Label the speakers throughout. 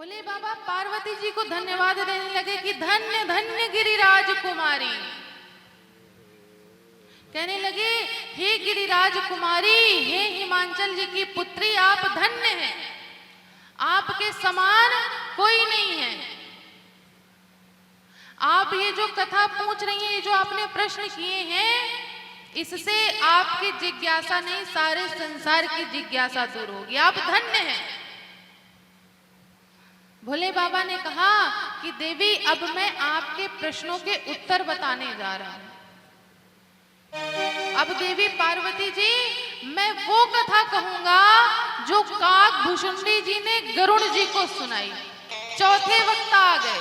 Speaker 1: भोले बाबा पार्वती जी को धन्यवाद देने लगे कि धन्य धन्य गिरिराज कुमारी। कहने लगे, हे गिरिराज कुमारी, हे हिमांचल जी की पुत्री, आप धन्य हैं, आपके समान कोई नहीं है। आप ये जो कथा पूछ रही हैं, ये जो आपने प्रश्न किए हैं, इससे आपकी जिज्ञासा नहीं, सारे संसार की जिज्ञासा दूर होगी। आप धन्य हैं। भोले बाबा ने कहा कि देवी, अब मैं आपके प्रश्नों के उत्तर बताने जा रहा हूं। अब देवी पार्वती जी, मैं वो कथा कहूंगा जो काक भुषुंडी जी ने गरुड़ जी को सुनाई। चौथे वक्ता आ गए।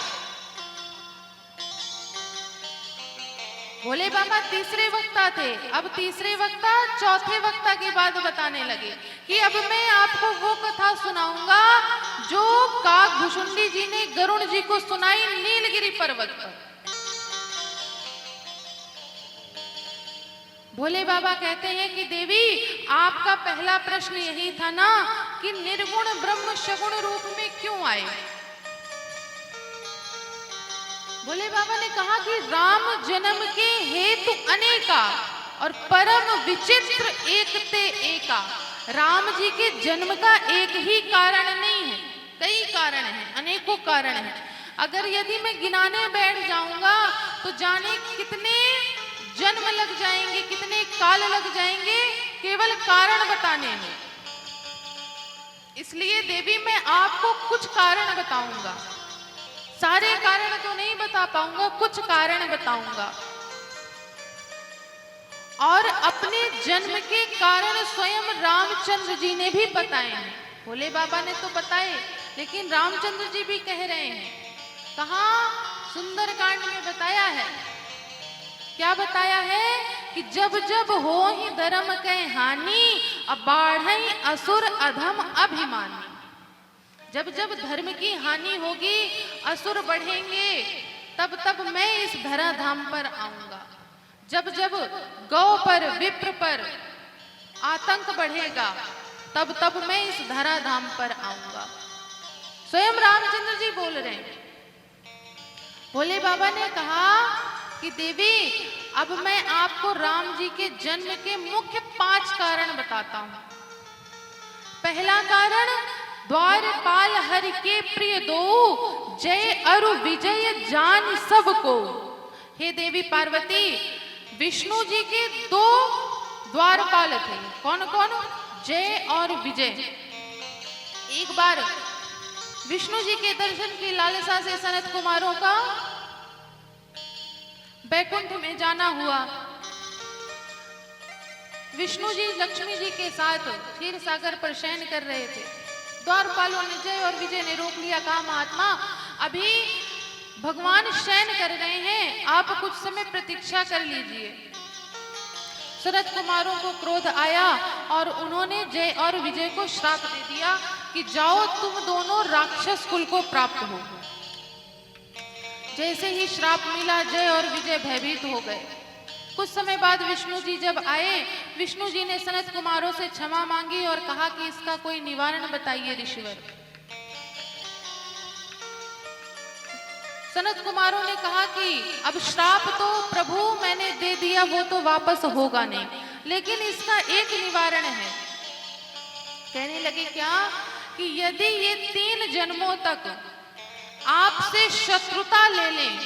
Speaker 1: भोले बाबा तीसरे वक्ता थे। अब तीसरे वक्ता चौथे वक्ता की बात बताने लगे कि अब मैं आपको वो कथा सुनाऊंगा जो काक भुषुंडी जी ने गरुड़ जी को सुनाई नीलगिरी पर्वत पर। भोले बाबा कहते हैं कि देवी, आपका पहला प्रश्न यही था ना कि निर्गुण ब्रह्म सगुण रूप में क्यों आए। भोले बाबा ने कहा कि राम जन्म के हेतु अनेका और परम विचित्र एक ते एका। राम जी के जन्म का एक ही कारण नहीं है, कई कारण हैं, अनेकों कारण हैं। अगर यदि मैं गिनाने बैठ जाऊंगा तो जाने कितने जन्म लग जाएंगे, कितने काल लग जाएंगे केवल कारण बताने में। इसलिए देवी, मैं आपको कुछ कारण बताऊंगा, सारे कारण तो नहीं बता पाऊंगा, कुछ कारण बताऊंगा। और अपने जन्म के कारण स्वयं रामचंद्र जी ने भी बताए हैं। भोले बाबा ने तो बताए, लेकिन रामचंद्र जी भी कह रहे हैं। कहाँ? सुंदरकांड में बताया है। क्या बताया है कि जब जब हो ही धर्म कै हानि, अब बाढ़ई असुर अधम अभिमानी। जब जब धर्म की हानि होगी, असुर बढ़ेंगे, तब तब मैं इस धराधाम पर आऊंगा। जब जब गौ पर, विप्र पर आतंक बढ़ेगा, तब तब मैं इस धराधाम पर आऊंगा। स्वयं रामचंद्र जी बोल रहे हैं। भोले बाबा ने कहा कि देवी, अब मैं आपको राम जी के जन्म के मुख्य 5 कारण बताता हूं। पहला कारण, द्वारपाल हरि के प्रिय दो, जय अरु विजय जान सबको। हे देवी पार्वती, विष्णु जी के 2 द्वारपाल थे। कौन कौन? जय और विजय। एक बार विष्णु जी के दर्शन की लालसा से सनत कुमारों का बैकुंठ में जाना हुआ। विष्णु जी लक्ष्मी जी के साथ क्षीर सागर पर शयन कर रहे थे। द्वारपालों ने, जय और विजय ने रोक लिया। कहा, महात्मा, अभी भगवान शयन कर रहे हैं, आप कुछ समय प्रतीक्षा कर लीजिए। सनत कुमारों को क्रोध आया और उन्होंने जय और विजय को श्राप दे दिया कि जाओ, तुम दोनों राक्षस कुल को प्राप्त हो। जैसे ही श्राप मिला, जय और विजय भयभीत हो गए। कुछ समय बाद विष्णु जी जब आए, विष्णु जी ने सनत कुमारों से क्षमा मांगी और कहा कि इसका कोई निवारण बताइए ऋषिवर। सनत कुमारों ने कहा कि अब श्राप तो प्रभु मैंने दे दिया, वो तो वापस होगा नहीं, लेकिन इसका एक निवारण है। कहने लगे, क्या? कि यदि ये 3 जन्मों तक आपसे शत्रुता ले लें,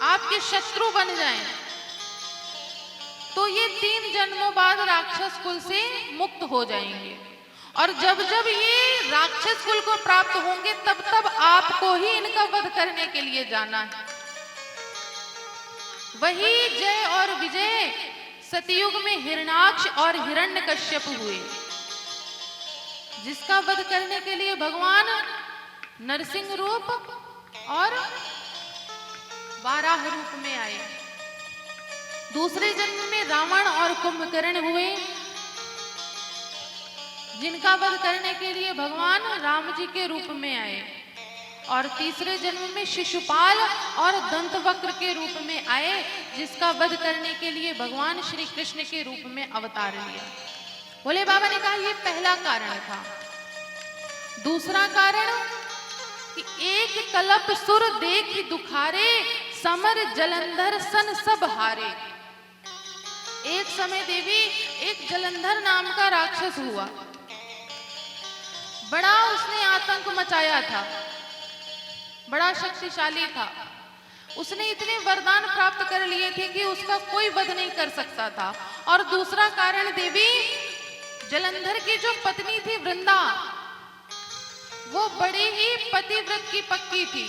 Speaker 1: आपके शत्रु बन जाएं, तो ये 3 जन्मों बाद राक्षस कुल से मुक्त हो जाएंगे। और जब जब ये राक्षस कुल को प्राप्त होंगे, तब तब आपको ही इनका वध करने के लिए जाना है। वही जय और विजय सतयुग में हिरणाक्ष और हिरण्यकश्यप हुए, जिसका वध करने के लिए भगवान नरसिंह रूप और वाराह रूप में आए। दूसरे जन्म में रावण और कुंभकर्ण हुए, जिनका वध करने के लिए भगवान राम जी के रूप में आए। और तीसरे जन्म में शिशुपाल और दंतवक्र के रूप में आए, जिसका वध करने के लिए भगवान श्री कृष्ण के रूप में अवतार लिया। भोले बाबा ने कहा, यह पहला कारण था। दूसरा कारण कि एक कलप सुर देख दुखारे, समर जलंधर सन सब हारे। एक समय देवी एक जलंधर नाम का राक्षस हुआ, बड़ा उसने आतंक मचाया था, बड़ा शक्तिशाली था। उसने इतने वरदान प्राप्त कर लिए थे कि उसका कोई वध नहीं कर सकता था। और दूसरा कारण देवी, जलंधर की जो पत्नी थी वृंदा, वो बड़ी ही पतिव्रत की पक्की थी।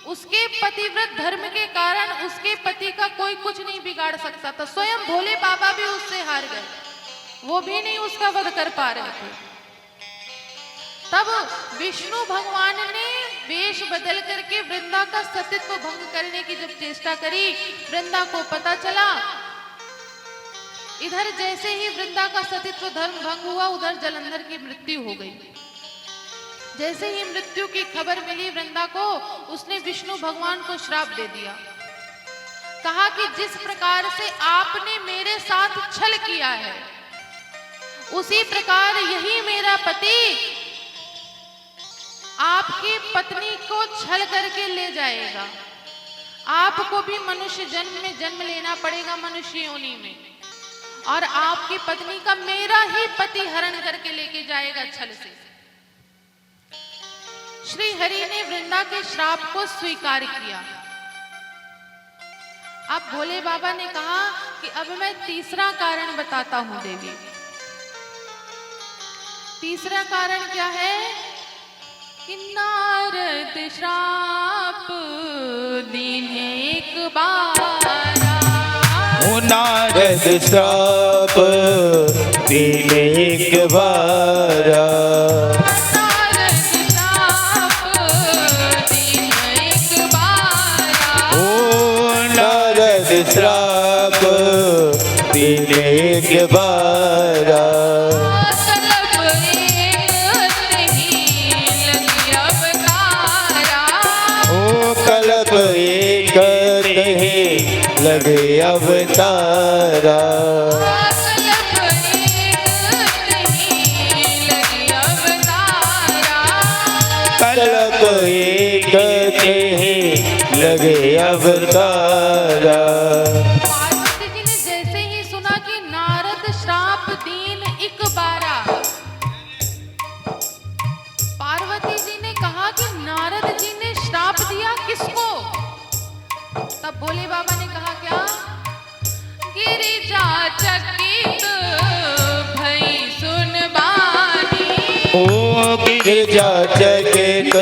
Speaker 1: उसके पतिव्रत धर्म के कारण उसके पति का कोई कुछ नहीं बिगाड़ सकता था। स्वयं भोले बाबा भी उससे हार गए, वो भी नहीं उसका वध कर पा रहे थे। तब विष्णु भगवान ने वेश बदल करके वृंदा का सतीत्व भंग करने की जब चेष्टा करी, वृंदा को पता चला। इधर जैसे ही वृंदा का सतीत्व धर्म भंग हुआ, उधर जलंधर की मृत्यु हो गई। जैसे ही मृत्यु की खबर मिली वृंदा को, उसने विष्णु भगवान को श्राप दे दिया। कहा कि जिस प्रकार से आपने मेरे साथ छल किया है, उसी प्रकार यही मेरा पति आपकी पत्नी को छल करके ले जाएगा। आपको भी मनुष्य जन्म में जन्म लेना पड़ेगा, मनुष्य योनि में, और आपकी पत्नी का मेरा ही पति हरण करके लेके जाएगा छल से। श्री हरि ने वृंदा के श्राप को स्वीकार किया। अब भोले बाबा ने कहा कि अब मैं तीसरा कारण बताता हूं देवी। तीसरा कारण क्या है कि नारद श्राप दीने एक बारा,
Speaker 2: नारद श्राप दीने एक बारा, श्राप दीने एक बारा। कल्प एक नहीं लगे अवतारा, कल्प एक नहीं लगे अवतारा।
Speaker 1: पार्वती जी ने जैसे ही सुना कि नारद श्राप दीन एक बारा, पार्वती जी ने कहा कि नारद जी ने श्राप दिया किसको? तब भोले बाबा ने कहा क्या? गिरिजा चकित भई सुन बानी,
Speaker 2: ओ गिरिजा चकित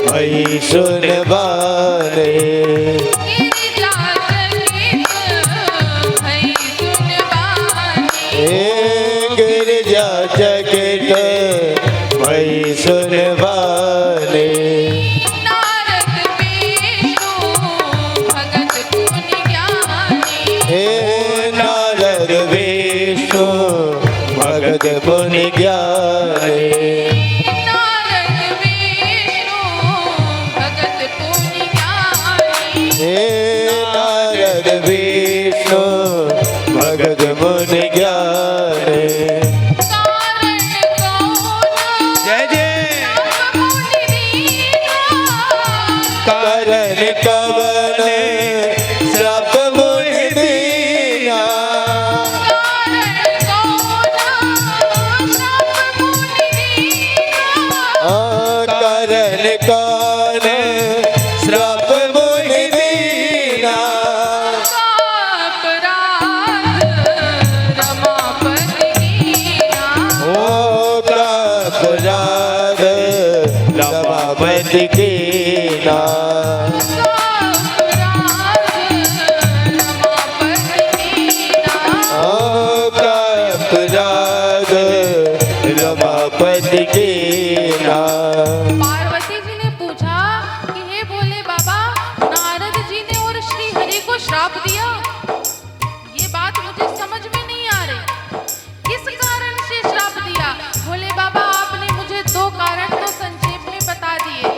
Speaker 2: भई सुन बानी,
Speaker 1: गिरिजा चकित भई सुन बानी,
Speaker 2: गिरिजा चकित भई सुन बानी। नारद विष्णु भगत पुनि ज्ञानी,
Speaker 1: नारद विष्णु भगत पुनि ज्ञानी,
Speaker 2: नारद विष्णु भगत पुनि ज्ञानी। जय जय कारण कवन श्राप मुनि दीना, कारण कवन श्राप मुनि दीना, ओ अपराध रमापति कीना, अपराध रमापति कीना।
Speaker 1: पार्वती जी ने पूछा कि हे भोले बाबा, नारद जी ने और श्री हरि को श्राप दिया, ये बात मुझे समझ में नहीं आ रही, किस कारण से श्राप दिया? भोले बाबा आपने मुझे दो कारण तो संक्षेप में बता दिए,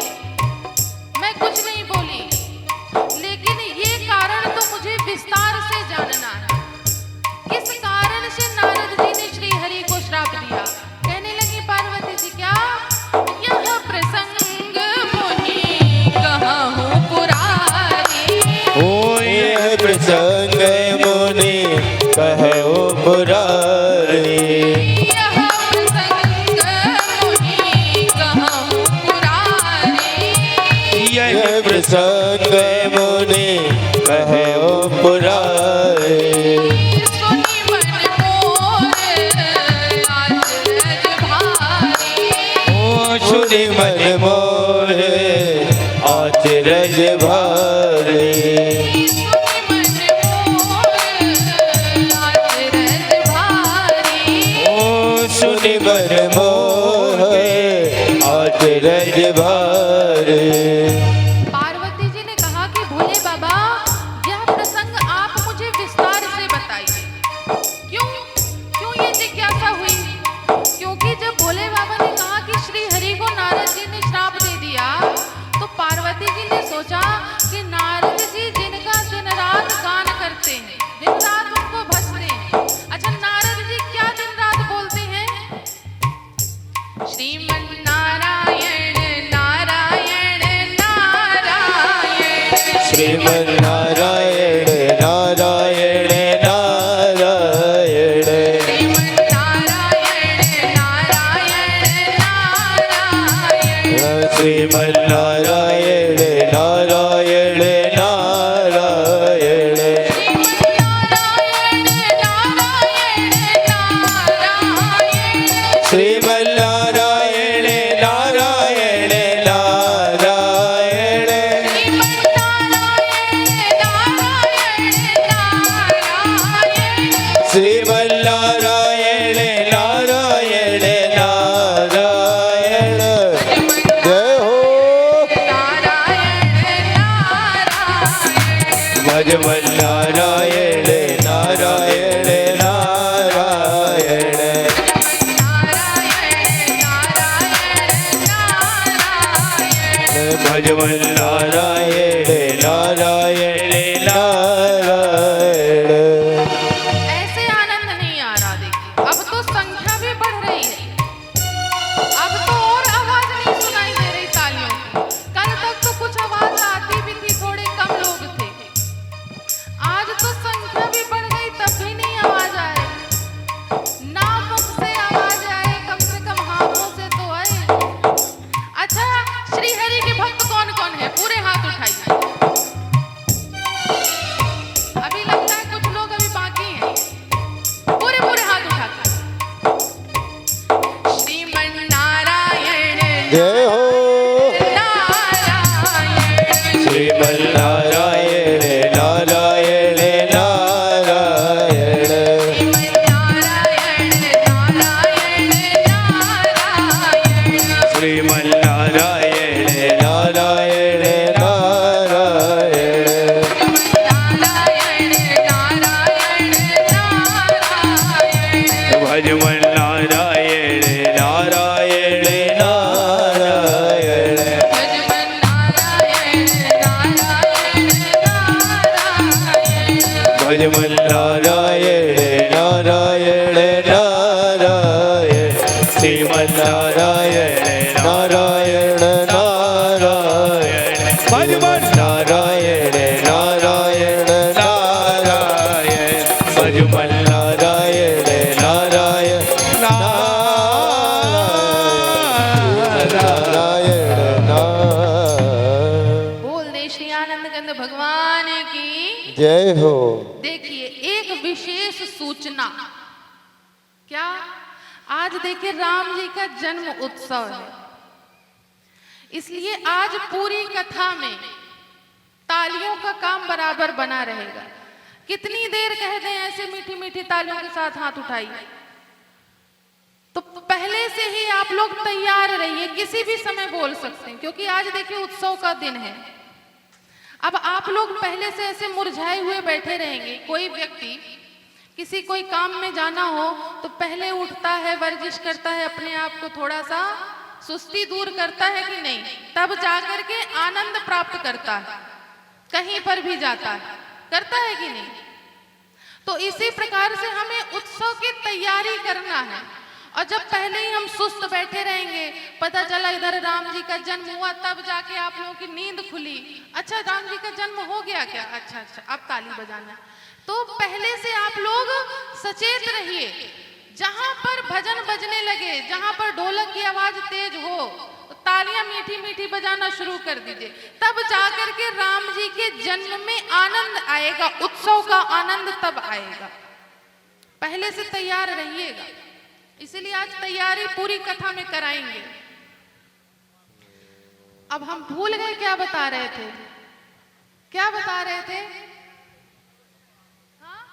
Speaker 1: मैं कुछ नहीं
Speaker 2: संग मुनि कहो पुराए।
Speaker 1: सुनि मन मोर अचरज भारी।
Speaker 2: सुनि मन मोहे अचरज भारी। सुनि मन मोहे अचरज भारी।
Speaker 1: पार्वती जी ने कहा कि भोले बाबा यह प्रसंग आप मुझे विस्तार से बताइए। क्यों ये जिज्ञासा हुई? क्योंकि जब भोले बाबा ने कहा कि श्री हरि को नारद जी ने श्राप दे दिया, तो पार्वती जी ने सोचा कि नारद जी जिनका दिन रात गान करते हैं, दिन रात उनको भजते हैं, अच्छा नारद जी क्या दिन रात बोलते हैं? श्रीमन नारायण नारायण नारायण।
Speaker 2: श्रीमन नारायण नारायण नारायण।
Speaker 1: श्रीमन नारायण नारायण नारायण।
Speaker 2: श्रीमन नारायण नारायण नारायण। श्रीमन नारायण नारायण नारायण। श्रीमन नारायण नारायण नारायण। जय हो भजमन नारायण नारायण नारायण। भजमन नारायण नारायण नारायण।
Speaker 1: ऐसे आनंद नहीं आ रहा। देखिए अब तो संख्या भी बढ़ रही है, अब तो और आवाज नहीं सुनाई दे रही तालियों की। कल तक तो कुछ आवाज आती भी थी, थोड़े कम लोग थे, आज तो संख्या भी बढ़ गई तब भी नहीं आवाज आए। ना मुख से आवाज आए, कम से कम हाथों से तो आए। अच्छा श्री हरि के भक्त कौन कौन है? पूरे हाथ उठाइए। अभी लगता है कुछ लोग अभी बाकी हैं। पूरे हाथ उठाकर श्रीमन नारायण
Speaker 2: जय हो
Speaker 1: नारायण।
Speaker 2: श्रीमन नारायण नारायण नारायण।
Speaker 1: श्रीमन नारायण नारायण नारायण।
Speaker 2: श्रीमन नारायण नारायण नारायण।
Speaker 1: नारायण नारायण नारायण।
Speaker 2: भजमन नारायण नारायण नारायण।
Speaker 1: भजमन नारायण नारायण नारायण।
Speaker 2: भजमन नारायण नारायण नारायण। श्रीमन नारायण नारायण नारायण। भजमन नारायण नारायण नारायण। भजमन नारायण नारायण नारायण नारायण।
Speaker 1: बोल दे श्री आनंद कंद भगवान की।
Speaker 2: जय हो।
Speaker 1: देखिए एक विशेष सूचना। क्या? आज देखिए राम जी का जन्म उत्सव है, इसलिए आज पूरी कथा में तालियों का काम बराबर बना रहेगा। कितनी देर कह दें ऐसे मीठी मीठी तालियों के साथ हाथ उठाइए। तो पहले से ही आप लोग तैयार रहिए, किसी भी समय बोल सकते हैं, क्योंकि आज देखिए उत्सव का दिन है। अब आप लोग पहले से ऐसे मुरझाए हुए बैठे रहेंगे। कोई व्यक्ति किसी कोई काम में जाना हो तो पहले उठता है, वर्जिश करता है, अपने आप को थोड़ा सा सुस्ती दूर करता है कि नहीं, तब जाकर के आनंद प्राप्त करता है। कहीं पर भी जाता है, करता है कि नहीं? तो इसी प्रकार से हमें उत्सव की तैयारी करना है। और जब पहले ही हम सुस्त बैठे रहेंगे, पता चला इधर राम जी का जन्म हुआ, तब जाके आप लोगों की नींद खुली, अच्छा राम जी का जन्म हो गया क्या, अच्छा अब ताली बजाना। तो पहले से आप लोग सचेत रहिए। जहां पर भजन बजने लगे, जहां पर ढोलक की आवाज तेज हो, तो तालियां मीठी मीठी बजाना शुरू कर दीजिए, तब जाकर के राम जी के जन्म में आनंद आएगा, उत्सव का आनंद तब आएगा। पहले से तैयार रहिएगा। इसलिए आज तैयारी पूरी कथा में कराएंगे। अब हम भूल गए क्या बता रहे थे, क्या बता रहे थे? हाँ?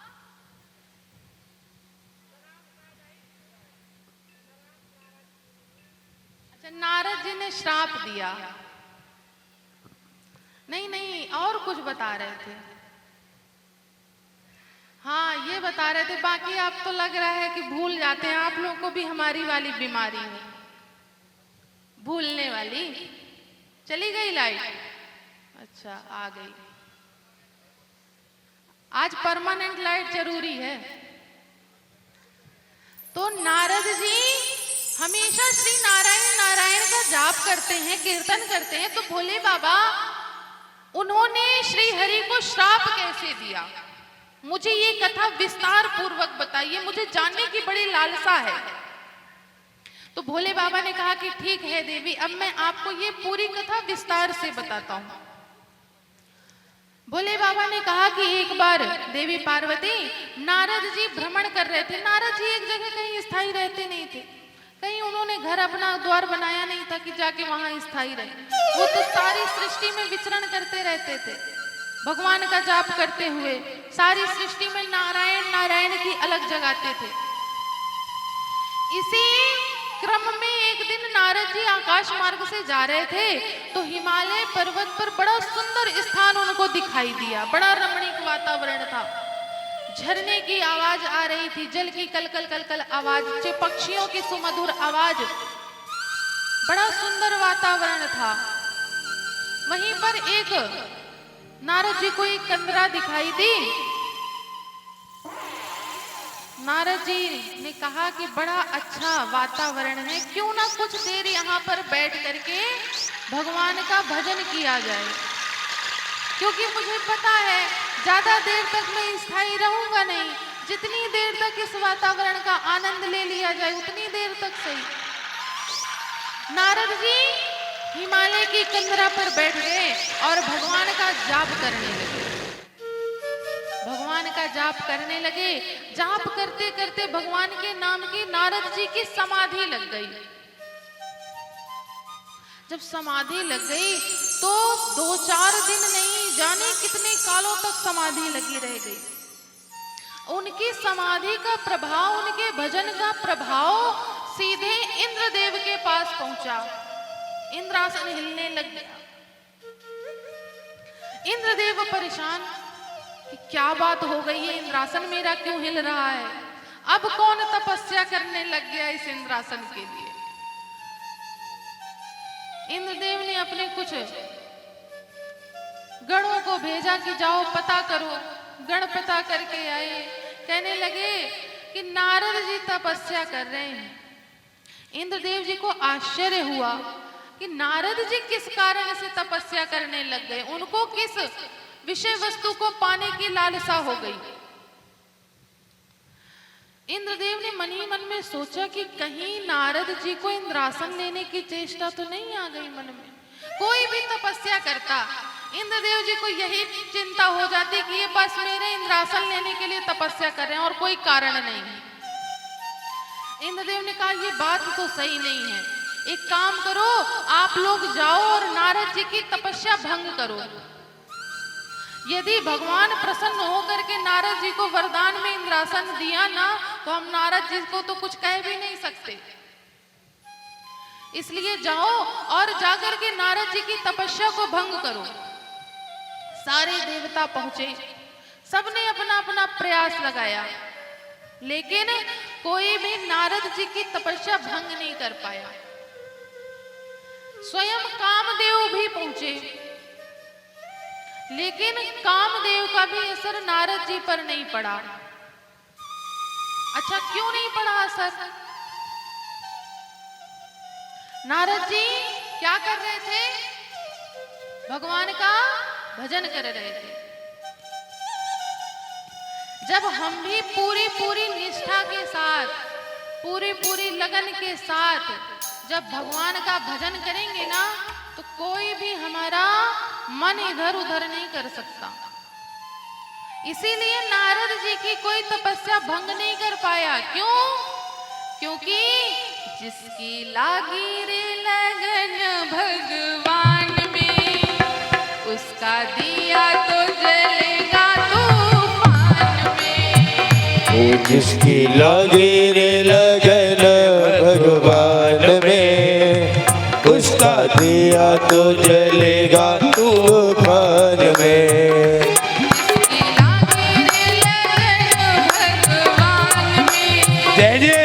Speaker 1: अच्छा, नारद जी ने श्राप दिया। नहीं नहीं, और कुछ बता रहे थे। हाँ, ये बता रहे थे। बाकी आप तो लग रहा है कि भूल जाते हैं। आप लोगों को भी हमारी वाली बीमारी है, भूलने वाली। चली गई लाइट? अच्छा, आ गई। आज परमानेंट लाइट जरूरी है। तो नारद जी हमेशा श्री नारायण नारायण का जाप करते हैं, कीर्तन करते हैं। तो भोले बाबा उन्होंने श्री हरि को श्राप कैसे दिया, मुझे ये कथा विस्तार पूर्वक बताइए, मुझे जानने की बड़ी लालसा है। तो भोले बाबा ने कहा कि ठीक है देवी, अब मैं आपको ये पूरी कथा विस्तार से बताता हूँ। भोले बाबा ने कहा कि एक बार देवी पार्वती, नारद जी भ्रमण कर रहे थे। नारद जी एक जगह कहीं स्थायी रहते नहीं थे, कहीं उन्होंने घर अपना द्वार बनाया नहीं था कि जाके वहां स्थायी रहे। वो तो सारी सृष्टि में विचरण करते रहते थे, भगवान का जाप करते हुए सारी सृष्टि में नारायण नारायण की अलग जगाते थे। इसी क्रम में एक दिन नारद जी आकाश मार्ग से जा रहे थे, तो हिमालय पर्वत पर बड़ा सुंदर स्थान उनको दिखाई दिया। बड़ा रमणीक वातावरण था, झरने की आवाज आ रही थी, जल की कलकल कलकल आवाज, पक्षियों की सुमधुर आवाज, बड़ा सुंदर वातावरण था। वहीं पर एक नारद जी को एक कंदरा दिखाई दी। नारद जी ने कहा कि बड़ा अच्छा वातावरण है, क्यों ना कुछ देर यहाँ पर बैठ करके भगवान का भजन किया जाए, क्योंकि मुझे पता है ज्यादा देर तक मैं स्थायी रहूंगा नहीं। जितनी देर तक इस वातावरण का आनंद ले लिया जाए उतनी देर तक सही। नारद जी हिमालय की कंदरा पर बैठ गए और भगवान का जाप करने लगे। भगवान का जाप करने लगे। जाप करते करते भगवान के नाम की नारद जी की समाधि लग गई। जब समाधि लग गई तो 2-4 दिन नहीं, जाने कितने कालों तक समाधि लगी रह गई। उनकी समाधि का प्रभाव, उनके भजन का प्रभाव सीधे इंद्रदेव के पास पहुंचा। इंद्रासन हिलने लग गया। इंद्रदेव परेशान कि क्या बात हो गई है, इंद्रासन मेरा क्यों हिल रहा है? अब कौन तपस्या करने लग गया इस इंद्रासन के लिए? इंद्रदेव ने अपने कुछ गणों को भेजा कि जाओ पता करो। गण पता करके आए, कहने लगे कि नारद जी तपस्या कर रहे हैं। इंद्रदेव जी को आश्चर्य हुआ कि नारद जी किस कारण से तपस्या करने लग गए, उनको किस विषय वस्तु को पाने की लालसा हो गई। इंद्रदेव ने मन ही मन में सोचा कि कहीं नारद जी को इंद्रासन लेने की चेष्टा तो नहीं आ गई मन में। कोई भी तपस्या करता, इंद्रदेव जी को यही चिंता हो जाती कि ये बस मेरे इंद्रासन लेने के लिए तपस्या कर रहे हैं और कोई कारण नहीं है। इंद्रदेव ने कहा ये बात तो सही नहीं है, एक काम करो, आप लोग जाओ और नारद जी की तपस्या भंग करो। यदि भगवान प्रसन्न होकर के नारद जी को वरदान में इंद्रासन दिया ना, तो हम नारद जी को तो कुछ कह भी नहीं सकते। इसलिए जाओ और जाकर के नारद जी की तपस्या को भंग करो। सारे देवता पहुंचे, सबने अपना अपना प्रयास लगाया, लेकिन कोई भी नारद जी की तपस्या भंग नहीं कर पाया। स्वयं कामदेव भी पहुंचे, लेकिन कामदेव का भी असर नारद जी पर नहीं पड़ा। अच्छा, क्यों नहीं पड़ा असर? नारद जी क्या कर रहे थे? भगवान का भजन कर रहे थे। जब हम भी पूरी पूरी निष्ठा के साथ, पूरी पूरी लगन के साथ जब भगवान का भजन करेंगे ना तो कोई भी हमारा मन इधर उधर नहीं कर सकता। इसीलिए नारद जी की कोई तपस्या भंग नहीं कर पाया। क्यों? क्योंकि जिसकी लागी रे लगन भगवान में, उसका दिया तो जलेगा तूफान में।
Speaker 2: जिसकी लागी रे लगन भगवान में, उसका दिया तो जलेगा तूफान में। जय जय।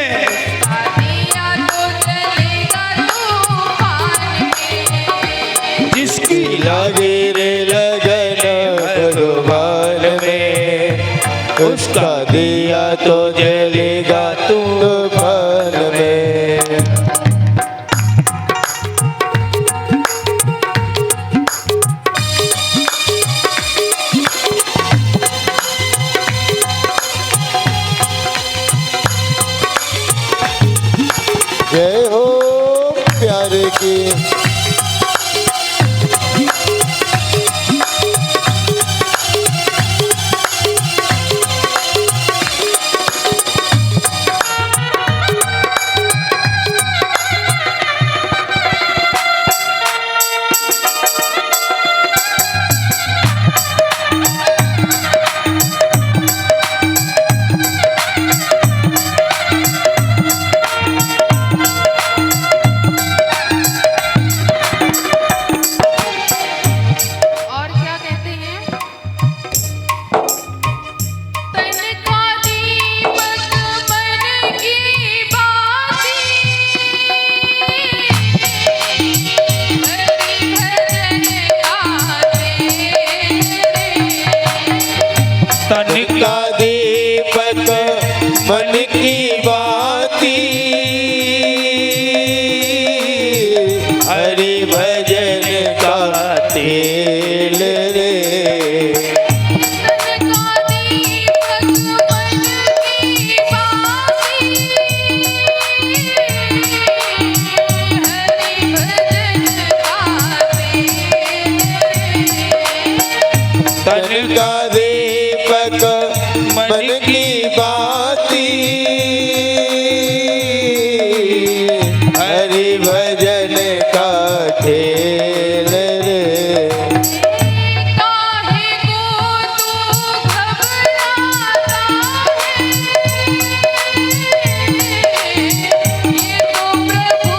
Speaker 2: जिसकी लागी रे लगन भगवान में, उसका दिया तो जलेगा तूफान में। जय हो प्यारे की। तन का दीपक मन की बाती, हरि भजन का तेल रे।
Speaker 1: तन का दीपक मन की बाती, हरि भजन का तेल रे।
Speaker 2: तन का दीपक मन की बाती, हरि भजन का खेल रे।
Speaker 1: काहे को तू घबराता है, ये तो प्रभु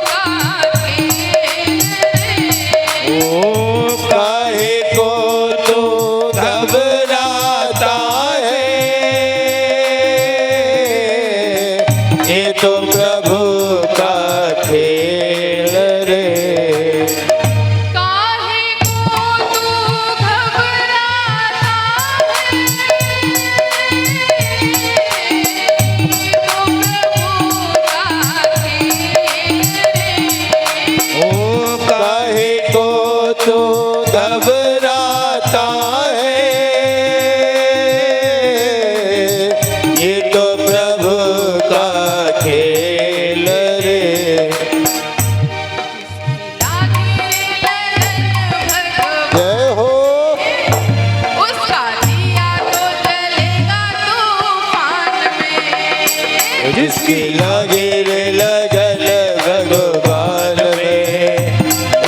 Speaker 1: का खेल रे।
Speaker 2: ओ काहे को तू घबराता है, ये तो प्रभु का खेल रे।
Speaker 1: काहे को तू घबराता है, ये तो प्रभु का खेल रे।
Speaker 2: ओ काहे को तू घबराता है, ये तो प्रभु का खेल रे। जय हो।
Speaker 1: उसका दिया तो जलेगा तूफान में।
Speaker 2: जिसकी लागे रे लगन भगवान में,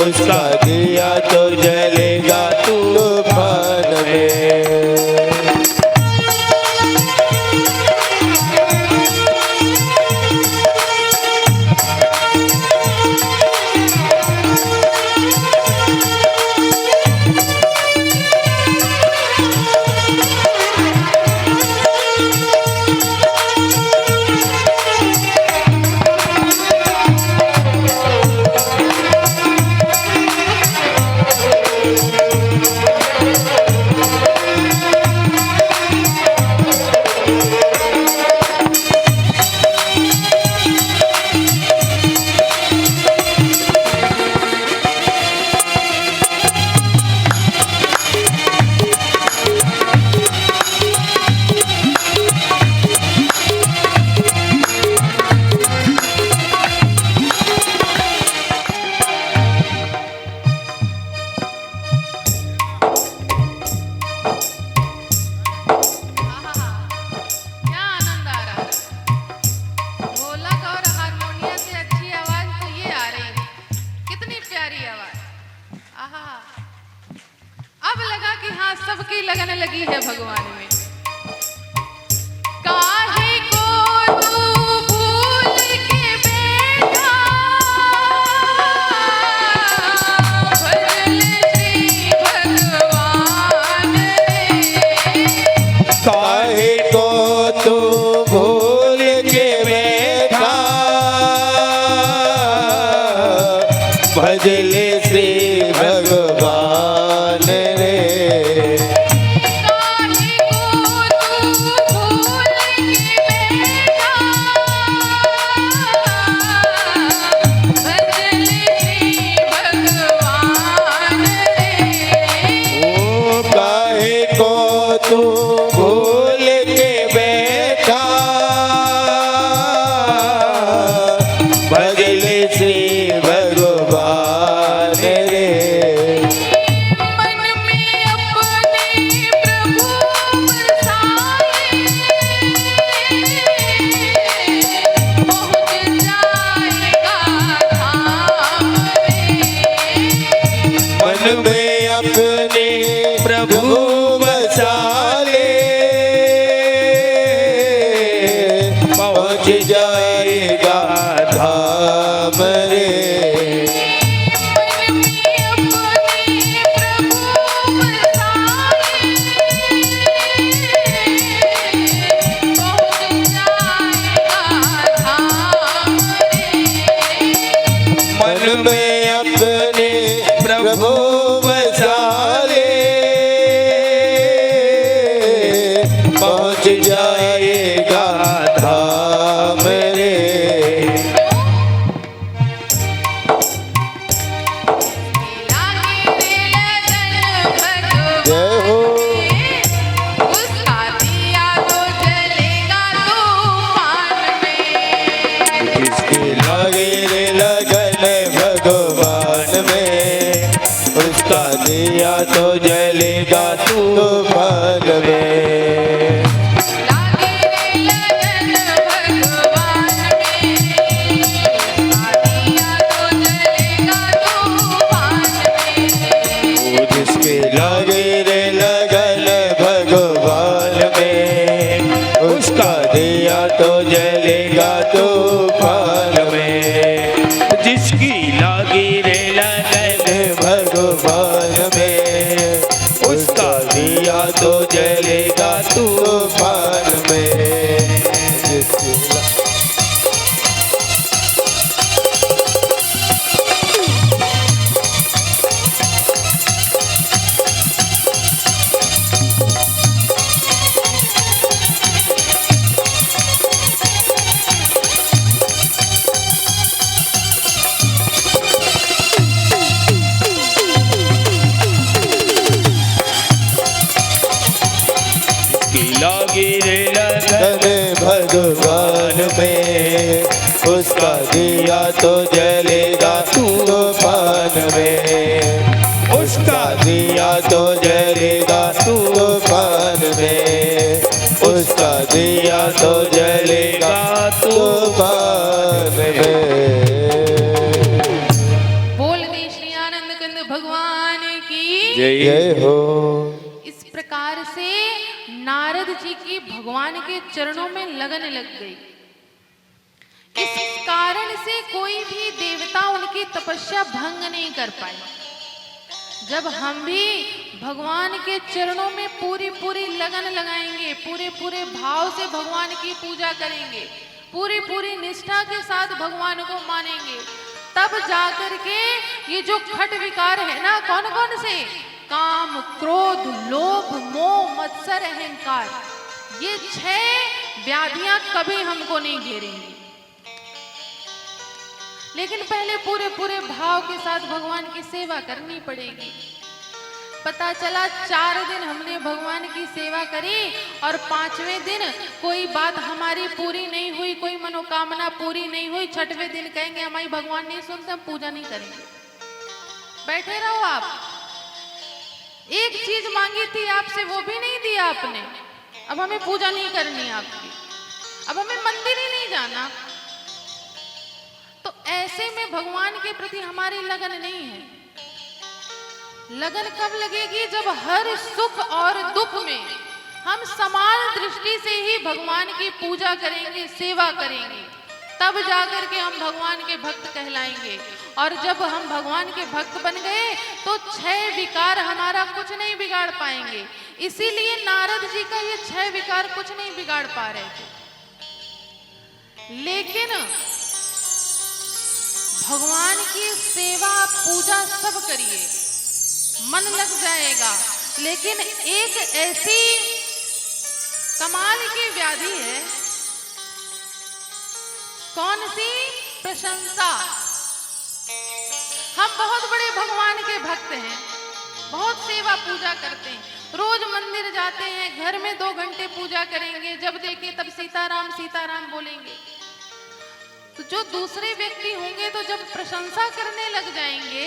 Speaker 2: उसका दिया तो जलेगा तूफान में।
Speaker 1: यहाँ सबकी लगन लगी है भगवान में। काहे को तू भूल के बैठा, भजन श्री भगवान रे।
Speaker 2: काहे को तू भूल के बैठा, भजले श्री भगवान रे।
Speaker 1: काहे को तू भूल के बैठा, भजन श्री भगवान रे।
Speaker 2: ओ काहे को तू भूल के बैठा, भजले श्री भगवान रे।
Speaker 1: मन में अपने प्रभु बसाए, पहुँच जाएगा धाम रे।
Speaker 2: मन में अपने प्रभु बसा ले, पहुँच जाएगा धाम रे।
Speaker 1: मन में अपने प्रभु बसाए, पहुँच जाएगा धाम रे।
Speaker 2: मन में अपने प्रभु बसा ले, पहुँच जाएगा धाम रे।
Speaker 1: लागे लगन भगवान
Speaker 2: जय हो।
Speaker 1: में, उसका दिया तो जलेगा तूफान में।
Speaker 2: जिसकी लागे रे लगन भगवान में, उसका दिया तो जलेगा तूफान में।
Speaker 1: लागे लगन भगवान में, उसका दिया तो जलेगा तूफान में।
Speaker 2: वो जिसके लागे रे लगन भगवान में, उसका दिया तो जलेगा तूफान में। जिसकी लागी रे लगन भगवान में, उसका दिया तो जलेगा तूफान में। जिसकी लागी रे लगन भगवान में, उसका दिया तो जलेगा तूफान में। उसका दिया तो जलेगा तूफान में, उसका दिया तो जलेगा तूफान में।
Speaker 1: बोल दे श्री आनंद कंद भगवान की।
Speaker 2: जय हो।
Speaker 1: इस प्रकार से नारद जी की भगवान के चरणों में लगन लग गई। इस कारण से कोई भी देवता उनकी तपस्या भंग नहीं कर पाए। जब हम भी भगवान के चरणों में पूरी पूरी लगन लगाएंगे, पूरे पूरे भाव से भगवान की पूजा करेंगे, पूरी पूरी निष्ठा के साथ भगवान को मानेंगे, तब जाकर के ये जो खट विकार है ना, कौन कौन से, काम, क्रोध, लोभ, मोह, मत्सर, अहंकार, ये 6 व्याधियां कभी हमको नहीं घेरेंगी। लेकिन पहले पूरे पूरे भाव के साथ भगवान की सेवा करनी पड़ेगी। पता चला 4 दिन हमने भगवान की सेवा करी और 5वें दिन कोई बात हमारी पूरी नहीं हुई, कोई मनोकामना पूरी नहीं हुई, 6वें दिन कहेंगे हमारी भगवान नहीं सुनते, हम पूजा नहीं करेंगे। बैठे रहो आप। एक चीज मांगी थी आपसे, वो भी नहीं दिया आपने, अब हमें पूजा नहीं करनी आपकी, अब हमें मंदिर ही नहीं जाना। तो ऐसे में भगवान के प्रति हमारी लगन नहीं है। लगन कब लगेगी? जब हर सुख और दुख में हम समान दृष्टि से ही भगवान की पूजा करेंगे, सेवा करेंगे, तब जाकर के हम भगवान के भक्त कहलाएंगे। और जब हम भगवान के भक्त बन गए तो 6 विकार हमारा कुछ नहीं बिगाड़ पाएंगे। इसीलिए नारद जी का ये 6 विकार कुछ नहीं बिगाड़ पा रहे थे। लेकिन भगवान की सेवा पूजा सब करिए, मन लग जाएगा। लेकिन एक ऐसी कमाल की व्याधि है, कौन सी? प्रशंसा। हम बहुत बड़े भगवान के भक्त हैं, बहुत सेवा पूजा करते हैं, रोज मंदिर जाते हैं, घर में 2 घंटे पूजा करेंगे, जब देखें तब सीताराम सीताराम बोलेंगे। तो जो दूसरे व्यक्ति होंगे तो जब प्रशंसा करने लग जाएंगे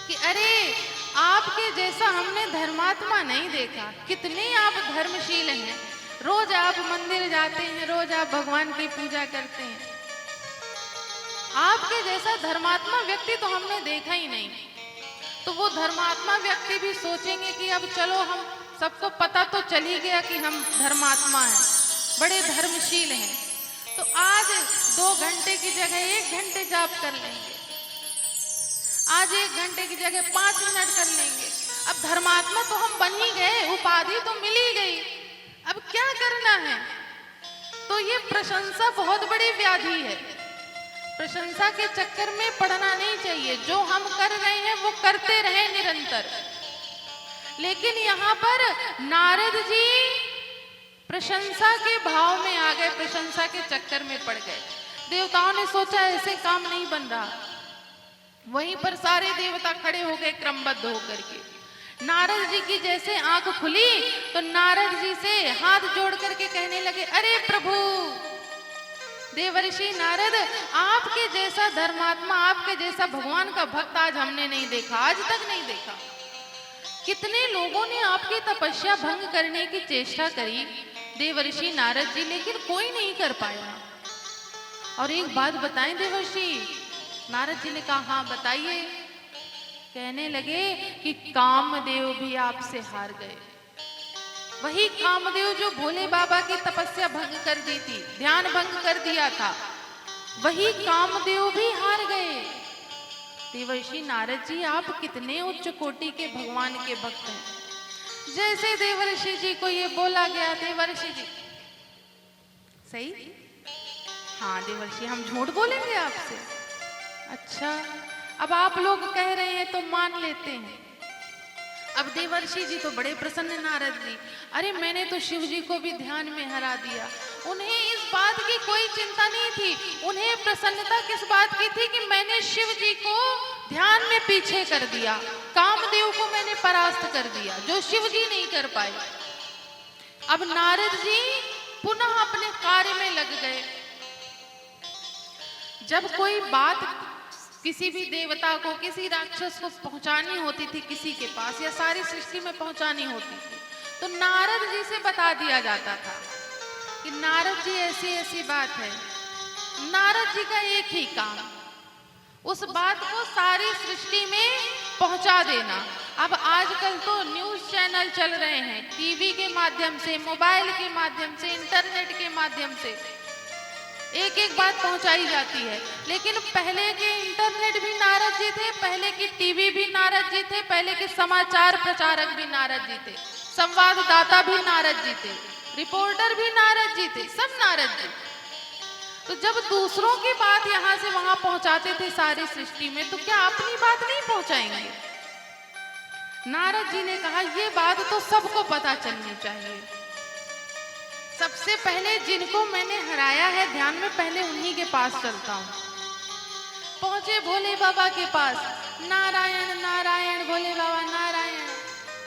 Speaker 1: कि अरे आपके जैसा हमने धर्मात्मा नहीं देखा, कितने आप धर्मशील हैं, रोज आप मंदिर जाते हैं, रोज आप भगवान की पूजा करते हैं, आपके जैसा धर्मात्मा व्यक्ति तो हमने देखा ही नहीं। तो वो धर्मात्मा व्यक्ति भी सोचेंगे कि अब चलो, हम सबको पता तो चल ही गया कि हम धर्मात्मा हैं, बड़े धर्मशील हैं, तो आज 2 घंटे की जगह 1 घंटे जाप कर लेंगे, आज 1 घंटे की जगह 5 मिनट कर लेंगे। अब धर्मात्मा तो हम बन ही गए, उपाधि तो मिल ही गई, अब क्या करना है? तो ये प्रशंसा बहुत बड़ी व्याधि है। प्रशंसा के चक्कर में पड़ना नहीं चाहिए, जो हम कर रहे हैं वो करते रहे निरंतर। लेकिन यहाँ पर नारद जी प्रशंसा के भाव में आ गए, प्रशंसा के चक्कर में पड़ गए। देवताओं ने सोचा ऐसे काम नहीं बन रहा, वहीं पर सारे देवता खड़े हो गए क्रमबद्ध होकर के। नारद जी की जैसे आंख खुली तो नारद जी से हाथ जोड़ करके कहने लगे, अरे प्रभु देवर्षि नारद, आपके जैसा धर्मात्मा, आपके जैसा भगवान का भक्त आज हमने नहीं देखा, आज तक नहीं देखा। कितने लोगों ने आपकी तपस्या भंग करने की चेष्टा करी देवर्षि नारद जी, लेकिन कोई नहीं कर पाया। और एक बात बताएं देवर्षि, नारद जी ने कहा हाँ बताइए। कहने लगे कि कामदेव भी आपसे हार गए। वही कामदेव जो भोले बाबा की तपस्या भंग कर दी थी, ध्यान भंग कर दिया था, वही कामदेव भी हार गए। देवर्षि नारद जी, आप कितने उच्च कोटि के भगवान के भक्त हैं। जैसे देवर्षि जी को ये बोला गया, देवर्षि जी सही, हाँ देवर्षि हम झूठ बोलेंगे आपसे, अच्छा अब आप लोग कह रहे हैं तो मान लेते हैं। अब देवर्षि जी तो बड़े प्रसन्न नारद जी, अरे मैंने तो शिव जी को भी ध्यान में हरा दिया। उन्हें इस बात की कोई चिंता नहीं थी, उन्हें प्रसन्नता किस बात की थी कि मैंने शिव जी को ध्यान में पीछे कर दिया, कामदेव को मैंने परास्त कर दिया, जो शिव जी नहीं कर पाए। अब नारद जी पुनः अपने कार्य में लग गए। जब कोई बात किसी भी देवता को, किसी राक्षस को पहुंचानी होती थी किसी के पास, या सारी सृष्टि में पहुंचानी होती थी, तो नारद जी से बता दिया जाता था कि नारद जी ऐसी ऐसी बात है। नारद जी का एक ही काम, उस बात को सारी सृष्टि में पहुंचा देना। अब आजकल तो न्यूज़ चैनल चल रहे हैं, टीवी के माध्यम से, मोबाइल के माध्यम से, इंटरनेट के माध्यम से एक एक बात पहुंचाई जाती है। लेकिन पहले के इंटरनेट भी नारद जी थे, पहले की टीवी भी नारद जी थे, पहले के समाचार प्रचारक भी नारद जी थे, संवाददाता भी नारद जी थे, रिपोर्टर भी नारद जी थे, सब नारद जी। तो जब दूसरों की बात यहाँ से वहां पहुंचाते थे सारी सृष्टि में, तो क्या अपनी बात नहीं पहुंचाएंगे? नारद जी ने कहा ये बात तो सबको पता चलनी चाहिए। सबसे पहले जिनको मैंने हराया है ध्यान में, पहले उन्हीं के पास चलता हूँ। पहुंचे भोले बाबा के पास, नारायण नारायण भोले बाबा नारायण।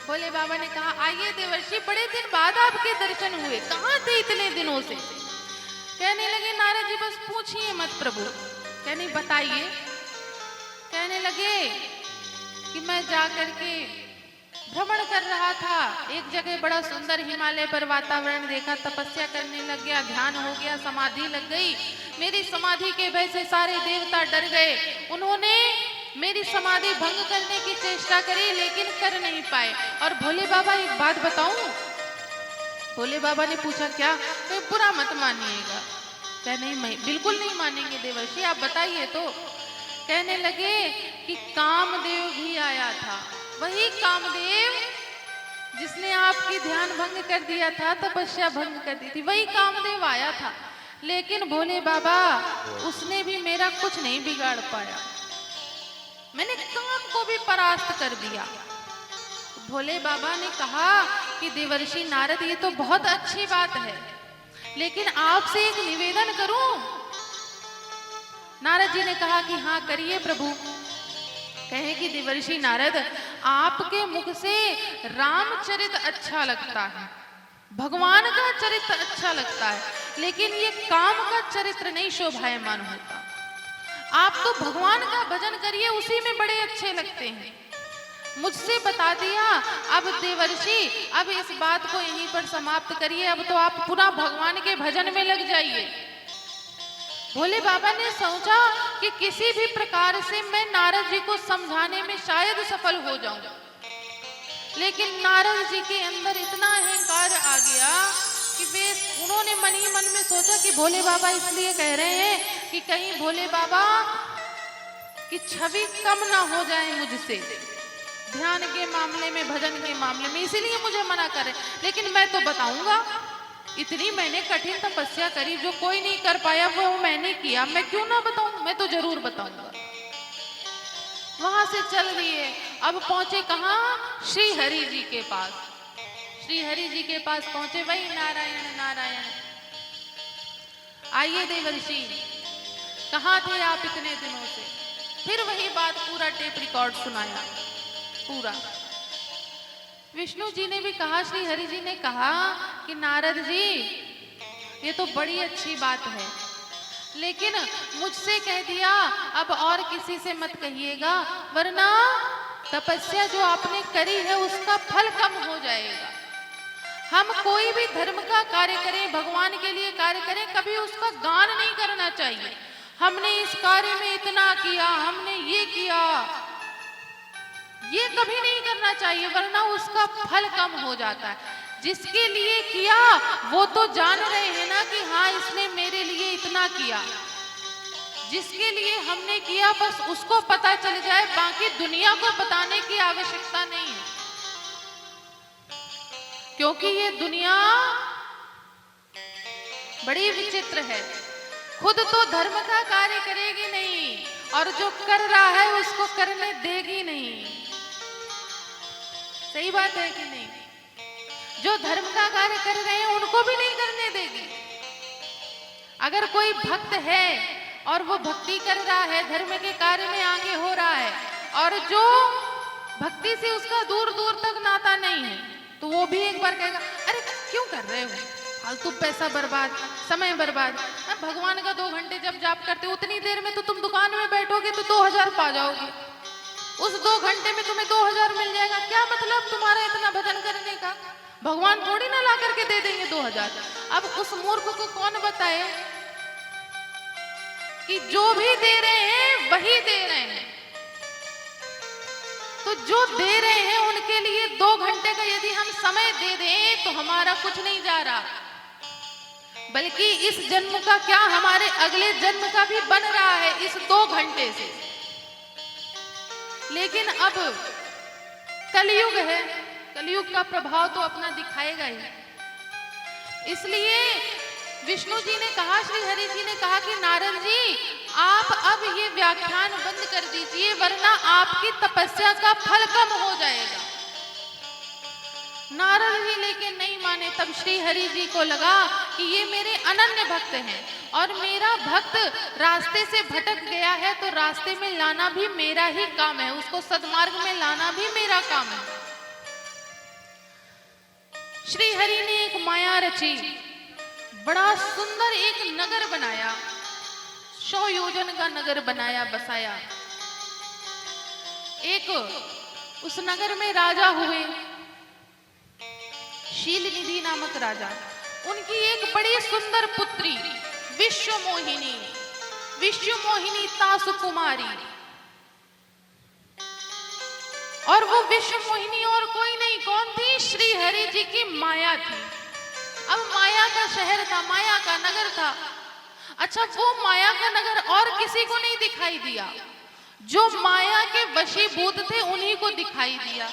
Speaker 1: भोले बाबा ने कहा आइए देवर्षि, बड़े दिन बाद आपके दर्शन हुए, कहाँ थे इतने दिनों से? कहने लगे नारद जी बस पूछिए मत प्रभु। कहने बताइए। कहने लगे कि मैं जा करके भ्रमण कर रहा था, एक जगह बड़ा सुंदर हिमालय पर वातावरण देखा, तपस्या करने लग गया, ध्यान हो गया, समाधि लग गई। मेरी समाधि के भय से सारे देवता डर गए, उन्होंने मेरी समाधि भंग करने की चेष्टा तपस्या करी लेकिन कर नहीं पाए। और भोले बाबा एक बात बताऊं, भोले बाबा ने पूछा क्या? तो बुरा मत मानिएगा। क्या नहीं, बिल्कुल नहीं मानेंगे देवर्षि, आप बताइए तो। कहने लगे कि कामदेव भी आया था, वही कामदेव जिसने आपकी ध्यान भंग कर दिया था, तपस्या भंग कर दी थी, वही कामदेव आया था। लेकिन भोले बाबा उसने भी मेरा कुछ नहीं बिगाड़ पाया, मैंने काम को भी परास्त कर दिया। भोले बाबा ने कहा कि देवर्षि नारद ये तो बहुत अच्छी बात है, लेकिन आपसे एक निवेदन करूं? नारद जी ने कहा कि हाँ करिए प्रभु। कहे कि देवर्षि नारद, आपके मुख से रामचरित अच्छा लगता है, भगवान का चरित्र अच्छा लगता है, लेकिन ये काम का चरित्र नहीं शोभायमान होता। आप तो भगवान का भजन करिए, उसी में बड़े अच्छे लगते हैं। मुझसे बता दिया, अब देवर्षि अब इस बात को यहीं पर समाप्त करिए, अब तो आप पुनः भगवान के भजन में लग जाइए। भोले बाबा ने सोचा कि किसी भी प्रकार से मैं नारद जी को समझाने में शायद सफल हो जाऊं, लेकिन नारद जी के अंदर इतना अहंकार आ गया कि उन्होंने मन ही मन में सोचा कि भोले बाबा इसलिए कह रहे हैं कि कहीं भोले बाबा की छवि कम ना हो जाए मुझसे, ध्यान के मामले में, भजन के मामले में, इसीलिए मुझे मना करे। लेकिन मैं तो बताऊंगा, इतनी मैंने कठिन तपस्या करी, जो कोई नहीं कर पाया वो मैंने किया, मैं क्यों ना बताऊं, मैं तो जरूर बताऊंगा। वहां से चल दिए, अब पहुंचे कहाँ? श्री हरि जी के पास। श्री हरि जी के पास पहुंचे, वही नारायण नारायण। आइए देवर्षि, कहाँ थे आप इतने दिनों से? फिर वही बात, पूरा टेप रिकॉर्ड सुनाया पूरा। विष्णु जी ने भी कहा, श्री हरि जी ने कहा कि नारद जी ये तो बड़ी अच्छी बात है, लेकिन मुझसे कह दिया, अब और किसी से मत कहिएगा, वरना तपस्या जो आपने करी है उसका फल कम हो जाएगा। हम कोई भी धर्म का कार्य करें, भगवान के लिए कार्य करें, कभी उसका गान नहीं करना चाहिए। हमने इस कार्य में इतना किया, हमने ये किया, ये कभी नहीं करना चाहिए, वरना उसका फल कम हो जाता है। जिसके लिए किया वो तो जान रहे हैं ना कि हाँ इसने मेरे लिए इतना किया। जिसके लिए हमने किया बस उसको पता चल जाए, बाकी दुनिया को बताने की आवश्यकता नहीं है, क्योंकि ये दुनिया बड़ी विचित्र है। खुद तो धर्म का कार्य करेगी नहीं, और जो कर रहा है उसको करने देगी नहीं। सही बात है कि नहीं? जो धर्म का कार्य कर रहे हैं उनको भी नहीं करने देगी। अगर कोई भक्त है और वो भक्ति कर रहा है, धर्म के कार्य में आगे हो रहा है, और जो भक्ति से उसका दूर दूर तक नाता नहीं है, तो वो भी एक बार कहेगा, अरे क्यों कर रहे हो, फालतू पैसा बर्बाद, समय बर्बाद। भगवान का 2 घंटे जब जाप करते हो, उतनी देर में तो तुम दुकान में बैठोगे तो 2000 पा जाओगे। उस 2 घंटे में तुम्हें 2000 मिल जाएगा। क्या मतलब तुम्हारा इतना भजन करने का? भगवान थोड़ी ना ला करके दे देंगे 2000। अब उस मूर्ख को कौन बताए कि जो भी दे रहे हैं वही दे रहे हैं। तो जो दे रहे हैं उनके लिए 2 घंटे का यदि हम समय दे दें तो हमारा कुछ नहीं जा रहा, बल्कि इस जन्म का क्या, हमारे अगले जन्म का भी बन रहा है इस 2 घंटे से। लेकिन अब कलयुग है, कलयुग का प्रभाव तो अपना दिखाएगा ही। इसलिए विष्णु जी ने कहा, श्री हरि जी ने कहा कि नारद जी आप अब ये व्याख्यान बंद कर दीजिए, वरना आपकी तपस्या का फल कम हो जाएगा। नारद जी लेकिन नहीं माने। तब श्री हरि जी को लगा कि ये मेरे अनन्य भक्त हैं, और मेरा भक्त रास्ते से भटक गया है तो रास्ते में लाना भी मेरा ही काम है, उसको सद्मार्ग में लाना भी मेरा काम है। श्री हरि ने एक माया रची, बड़ा सुंदर एक नगर बनाया, 100 योजन का नगर बनाया, बसाया। एक उस नगर में राजा हुए, शीलनिधि नामक राजा। उनकी एक बड़ी सुंदर पुत्री विश्व मोहिनी तासु कुमारी, और वो विश्व मोहिनी और कोई नहीं, कौन थी? श्री हरि जी की माया थी। अब माया का शहर था, माया का नगर था। अच्छा, वो माया का नगर और किसी को नहीं दिखाई दिया, जो माया के वशीभूत थे उन्हीं को दिखाई दिया।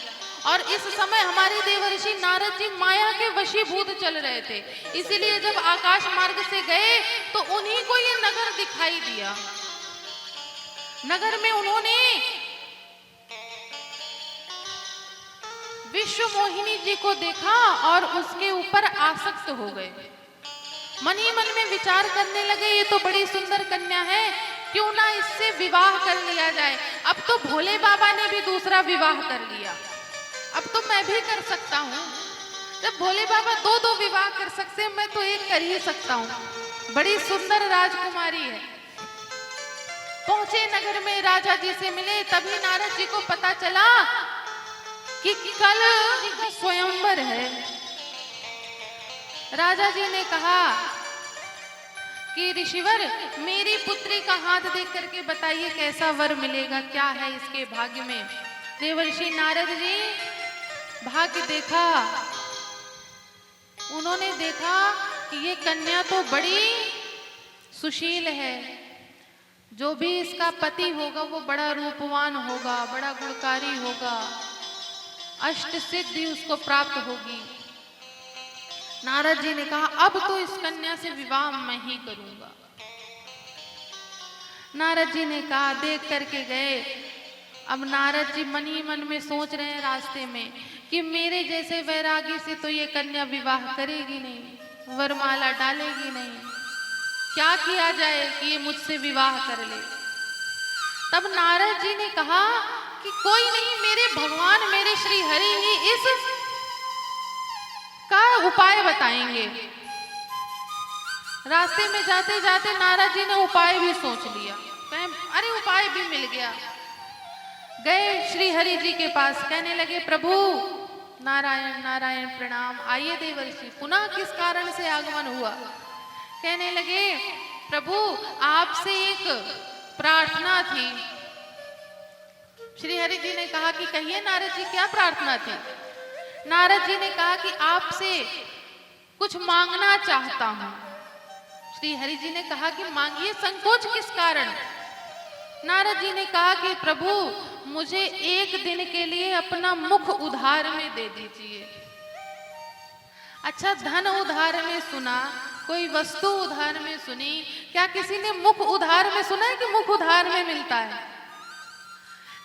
Speaker 1: और इस समय हमारे देवर्षि नारद जी माया के वशीभूत चल रहे थे, इसीलिए जब आकाश मार्ग से गए तो उन्हीं को ये नगर दिखाई दिया। नगर में उन्होंने विश्व मोहिनी जी को देखा और उसके ऊपर आसक्त हो गए। मन ही मन में विचार करने लगे, ये तो बड़ी सुंदर कन्या है, क्यों ना इससे विवाह कर लिया जाए। अब तो भोले बाबा ने भी दूसरा विवाह कर लिया, अब तो मैं भी कर सकता हूँ। जब भोले बाबा दो विवाह कर सकते हैं, मैं तो एक कर ही सकता हूँ। बड़ी सुंदर राजकुमारी है। पहुंचे नगर में, राजा जी से मिले, तभी नारद जी को पता चला कि कल स्वयंवर है। राजा जी ने कहा कि ऋषिवर, मेरी पुत्री का हाथ देख करके बताइए कैसा वर मिलेगा, क्या है इसके भाग्य में। देवर्षि नारद जी भाग्य देखा, उन्होंने देखा कि ये कन्या तो बड़ी सुशील है, जो भी इसका पति होगा वो बड़ा रूपवान होगा, बड़ा गुणकारी होगा, अष्ट सिद्धि उसको प्राप्त होगी। नारद जी ने कहा अब तो इस कन्या से विवाह मैं ही करूंगा। नारद जी ने कहा, देख करके गए। अब नारद जी मन ही मन में सोच रहे हैं रास्ते में कि मेरे जैसे वैरागी से तो ये कन्या विवाह करेगी नहीं, वरमाला डालेगी नहीं, क्या किया जाए कि ये मुझसे विवाह कर ले। तब नारद जी ने कहा कि कोई नहीं, मेरे भगवान, मेरे श्री हरि ही इस का उपाय बताएंगे। रास्ते में जाते जाते नारद जी ने उपाय भी सोच लिया, कहें अरे उपाय भी मिल गया। गए श्री हरि जी के पास, कहने लगे प्रभु नारायण नारायण प्रणाम, आइए देवर्षि, पुनः किस कारण से आगमन हुआ। कहने लगे प्रभु आपसे एक प्रार्थना थी। श्री हरि जी ने कहा कि कहिए नारद जी क्या प्रार्थना थी। नारद जी ने कहा कि आपसे कुछ मांगना चाहता हूं। श्री हरि जी ने कहा कि मांगिए, संकोच किस कारण। नारद जी ने कहा कि प्रभु मुझे एक दिन के लिए अपना मुख उधार में दे दीजिए। अच्छा, धन उधार में सुना, कोई वस्तु उधार में सुनी, क्या किसी ने मुख उधार में सुना है कि मुख उधार में मिलता है।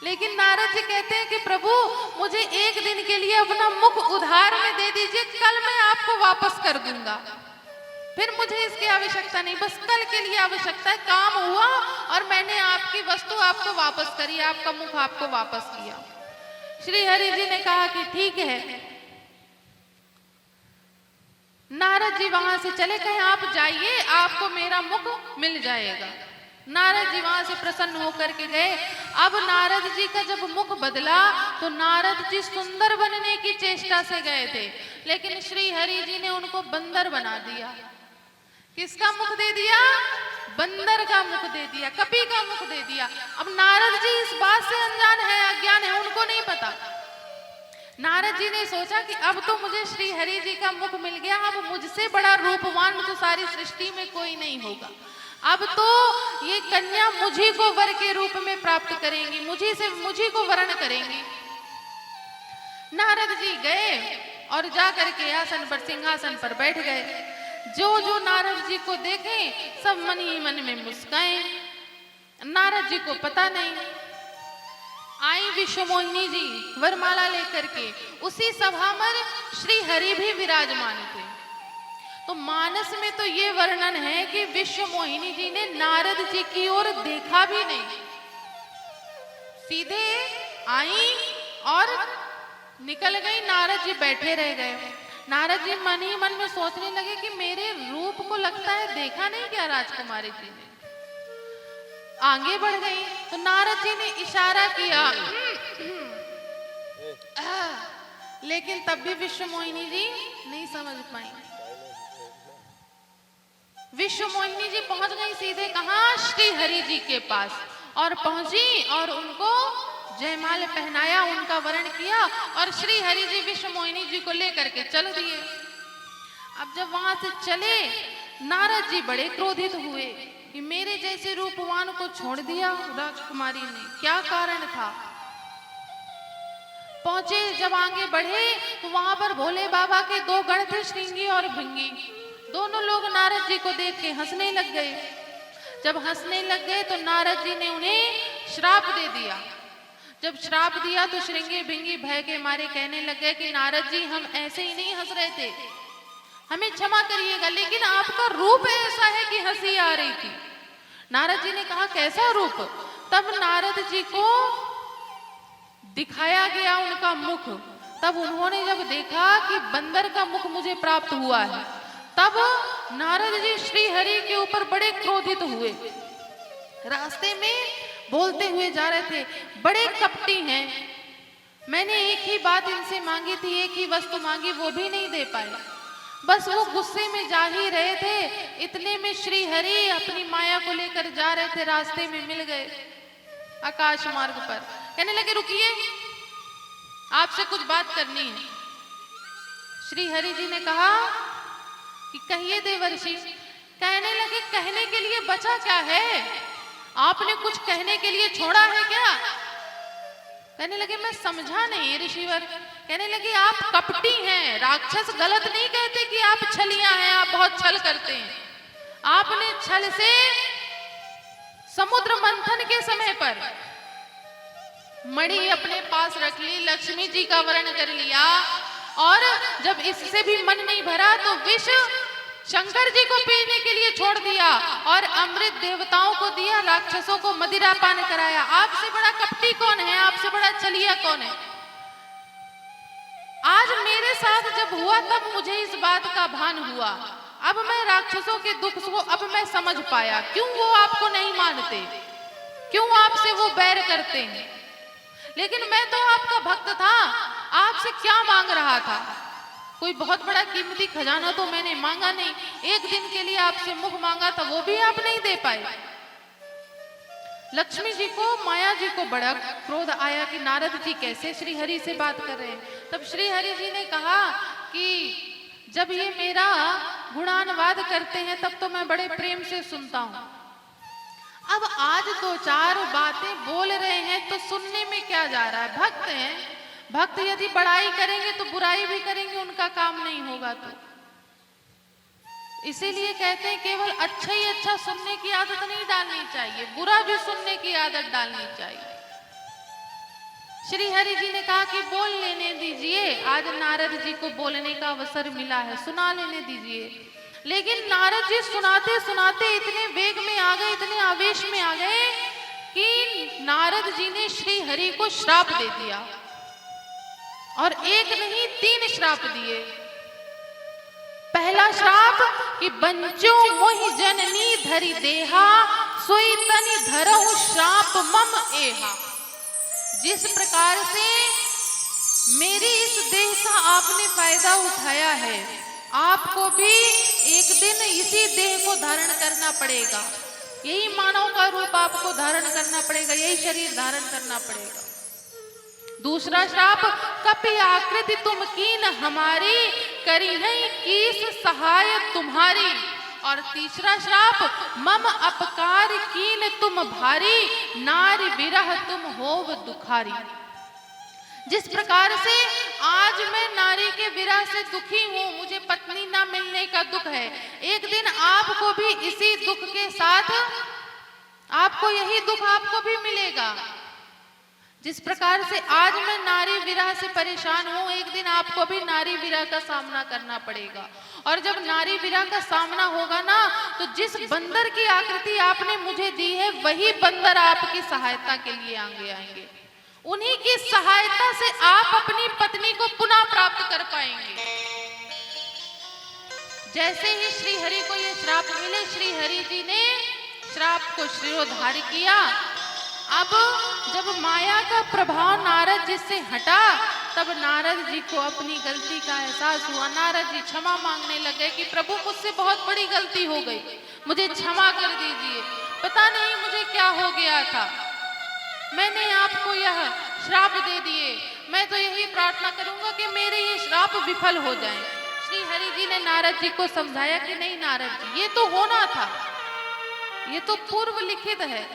Speaker 1: लेकिन नारद जी कहते हैं कि प्रभु मुझे एक दिन के लिए अपना मुख उधार में दे दीजिए, कल मैं आपको वापस कर दूंगा, फिर मुझे इसकी आवश्यकता नहीं, बस कल के लिए आवश्यकता है। काम हुआ और मैंने आपकी वस्तु आपको वापस करी, आपका मुख आपको वापस किया। श्री हरि जी ने कहा कि ठीक है। नारद जी वहां से चले, कहे आप जाइए, आपको मेरा मुख मिल जाएगा। नारद जी वहां से प्रसन्न होकर के गए। अब नारद जी का जब मुख बदला तो नारद जी सुंदर बनने की चेष्टा से गए थे, लेकिन श्री हरि जी ने उनको बंदर बना दिया। किसका मुख दे दिया? बंदर का मुख दे दिया, कपि का मुख दे दिया। अब नारद जी इस बात से अनजान है, अज्ञान है, उनको नहीं पता। नारद जी ने सोचा कि अब तो मुझे श्री हरि जी का मुख मिल गया, अब मुझसे बड़ा रूपवान तो सारी सृष्टि में कोई नहीं होगा। अब तो ये कन्या मुझी को वर के रूप में प्राप्त करेंगी, मुझी को वरण करेंगी। नारद जी गए और जाकर के आसन पर, सिंहासन पर बैठ गए। जो जो नारद जी को देखे सब मन ही मन में मुस्काए। नारद जी को पता नहीं। आई विश्व मोहिनी जी वरमाला लेकर के, उसी सभा में श्री हरि भी विराजमान थे। तो मानस में तो ये वर्णन है कि विश्व मोहिनी जी ने नारद जी की ओर देखा भी नहीं, सीधे आई और निकल गई। नारद जी बैठे रह गए। नारद जी मन ही मन में सोचने लगे कि मेरे रूप को लगता है देखा नहीं क्या राजकुमारी जी ने। आगे बढ़ गई तो नारद जी ने इशारा किया, लेकिन तब भी विश्व मोहिनी जी नहीं समझ पाई। विश्व मोहिनी जी पहुंच गई सीधे कहां? श्री हरि जी के पास, और पहुंची और उनको जयमाल पहनाया, उनका वरण किया और श्री हरि जी विश्व मोहिनी जी को लेकर के चल दिए। अब जब वहां से चले, नारद जी बड़े क्रोधित हुए कि मेरे जैसे रूपवान को छोड़ दिया राजकुमारी ने, क्या कारण था। पहुंचे, जब आगे बढ़े तो वहां पर भोले बाबा के दो गण थे, श्रृंगी और भृंगी। दोनों लोग नारद जी को देख के हंसने लग गए। जब हंसने लग गए तो नारद जी ने उन्हें श्राप दे दिया। जब श्राप दिया तो श्रृंगी भृंगी भय के मारे कहने लग गए कि नारद जी हम ऐसे ही नहीं हंस रहे थे, हमें क्षमा करिएगा, लेकिन आपका रूप ऐसा है कि हंसी आ रही थी। नारद जी ने कहा कैसा रूप। तब नारद जी को दिखाया गया उनका मुख। तब उन्होंने जब देखा कि बंदर का मुख मुझे प्राप्त हुआ है, तब नारद जी श्री हरि के ऊपर बड़े क्रोधित हुए। रास्ते में बोलते हुए जा रहे थे, बड़े कपटी हैं, मैंने एक ही बात इनसे मांगी थी, एक ही वस्तु मांगी, वो भी नहीं दे पाए। बस वो गुस्से में जा ही रहे थे, इतने में श्री हरि अपनी माया को लेकर जा रहे थे, रास्ते में मिल गए आकाश मार्ग पर। कहने लगे रुकिए, आपसे कुछ बात करनी है। श्री हरि जी ने कहा कि कहिए देवर्षि। कहने लगे कहने के लिए बचा क्या है, आपने कुछ कहने के लिए छोड़ा है क्या। कहने लगे मैं समझा नहीं ऋषिवर। कहने लगे आप कपटी हैं, राक्षस गलत नहीं कहते कि आप छलियां हैं, आप बहुत छल करते हैं। आपने छल से समुद्र मंथन के समय पर मणि अपने पास रख ली, लक्ष्मी जी का वर्ण कर लिया, और जब इससे भी मन नहीं भरा तो विष शंकर जी को पीने के लिए छोड़ दिया और अमृत देवताओं को दिया, राक्षसों को मदिरा पान कराया। आपसे बड़ा कपटी कौन है, आपसे बड़ा छलिया कौन है। आज मेरे साथ जब हुआ तब मुझे इस बात का भान हुआ। अब मैं राक्षसों के दुख को अब मैं समझ पाया, क्यों वो आपको नहीं मानते, क्यों आपसे वो बैर करते हैं। लेकिन मैं तो आपका भक्त था, आपसे क्या मांग रहा था, कोई बहुत बड़ा कीमती खजाना तो मैंने मांगा नहीं। एक दिन के लिए आपसे मुख मांगा था, वो भी आप नहीं दे पाए। लक्ष्मी जी को, माया जी को बड़ा क्रोध आया कि नारद जी कैसे श्री हरि से बात कर रहे हैं। तब श्री हरि जी ने कहा कि जब ये मेरा गुणानुवाद करते हैं तब तो मैं बड़े प्रेम से सुनता हूं। अब आज दो चार बातें बोल रहे हैं तो सुनने में क्या जा रहा है। भक्त हैं, भक्त यदि बड़ाई करेंगे तो बुराई भी करेंगे, उनका काम नहीं होगा। तो इसीलिए कहते हैं केवल अच्छा ही अच्छा सुनने की आदत नहीं डालनी चाहिए, बुरा भी सुनने की आदत डालनी चाहिए। श्री हरि जी ने कहा कि बोल लेने दीजिए, आज नारद जी को बोलने का अवसर मिला है, सुना लेने दीजिए। लेकिन नारद जी सुनाते सुनाते इतने वेग में आ गए, इतने आवेश में आ गए कि नारद जी ने श्री हरि को श्राप दे दिया, और एक नहीं 3 श्राप दिए। पहला श्राप कि बंचो मोहि जननी धरि देहा, सोई तनि धरहु श्राप मम एहा। जिस प्रकार से मेरी इस देह का आपने फायदा उठाया है, आपको भी एक दिन इसी देह को धारण करना पड़ेगा, यही मानव का रूप आपको धारण करना पड़ेगा, यही शरीर धारण करना पड़ेगा। दूसरा श्राप कपि आकृति तुम कीन हमारी, करी नहीं कीस सहाय तुम्हारी। और तीसरा श्राप मम अपकार कीन तुम भारी, नारी विरह तुम होव दुखारी। जिस प्रकार से आज मैं नारी के विरह से दुखी हूँ, मुझे पत्नी ना मिलने का दुख है, एक दिन आपको भी इसी दुख के साथ, आपको यही दुख आपको भी मिलेगा। जिस प्रकार से आज मैं नारी विरह से परेशान हूं, एक दिन आपको भी नारी विरह का सामना करना पड़ेगा। और जब नारी विरह का सामना होगा ना, तो जिस बंदर की आकृति आपने मुझे दी है, वही बंदर आपकी सहायता के लिए आगे आएंगे। उन्हीं की सहायता से आप अपनी पत्नी को पुनः प्राप्त कर पाएंगे। जैसे ही श्री हरि को ये श्राप मिले, श्री हरि जी ने श्राप को शिरोधार्य किया। अब जब माया का प्रभाव नारद जी से हटा, तब नारद जी को अपनी गलती का एहसास हुआ। नारद जी क्षमा मांगने लगे कि प्रभु मुझसे बहुत बड़ी गलती हो गई, मुझे क्षमा कर दीजिए, पता नहीं मुझे क्या हो गया था। मैंने आपको यह श्राप दे दिए। मैं तो यही प्रार्थना करूंगा कि मेरे ये श्राप विफल हो जाएं। श्री हरि जी ने नारद जी को समझाया कि नहीं नारद जी, ये तो होना था, ये तो पूर्व लिखित है,